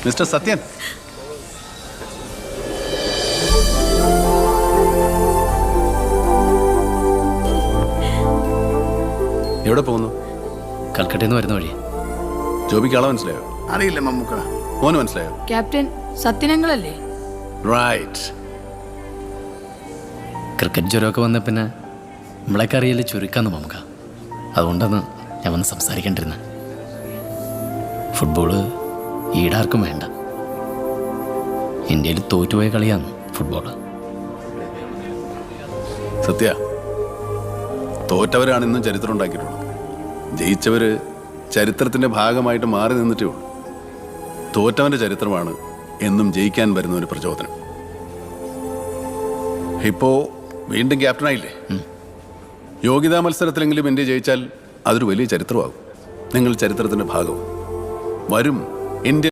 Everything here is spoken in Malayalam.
മിസ്റ്റർ സത്യൻ, എവിടെ പോകുന്നു? കൽക്കട്ടയിൽ നിന്ന് വരുന്ന വഴി. ജോബിക്ക് ആളെ മനസ്സിലായോ? അറിയില്ല മമ്മൂക്ക. മോന് മനസ്സിലായോ? ക്യാപ്റ്റൻ സത്യനങ്ങളല്ലേ? റൈറ്റ്. ക്രിക്കറ്റ് ജ്വരമൊക്കെ വന്ന പിന്നെ നമ്മളൊക്കെ അറിയില്ല ചുരുക്കാന്ന് നമുക്ക്. അതുകൊണ്ടാണ് ഞാൻ വന്ന് സംസാരിക്കേണ്ടിരുന്നത്. ഫുട്ബോള് ഈടാർക്കും വേണ്ട. ഇന്ത്യയിൽ തോറ്റുപോയ കളിയാണ് ഫുട്ബോള്. സത്യ, തോറ്റവരാണ് ഇന്നും ചരിത്രം ഉണ്ടാക്കിയിട്ടുള്ളത്. ജയിച്ചവര് ചരിത്രത്തിന്റെ ഭാഗമായിട്ട് മാറി നിന്നിട്ടേ ഉള്ളൂ. തോറ്റവന്റെ ചരിത്രമാണ് എന്നും ജയിക്കാൻ വരുന്ന ഒരു പ്രചോദനം. ഇപ്പോ വീണ്ടും ക്യാപ്റ്റനായില്ലേ? യോഗ്യതാ മത്സരത്തിലെങ്കിലും ഇന്ത്യ ജയിച്ചാൽ അതൊരു വലിയ ചരിത്രമാകും. നിങ്ങൾ ചരിത്രത്തിന്റെ ഭാഗവും വരും ഇന്ത്യ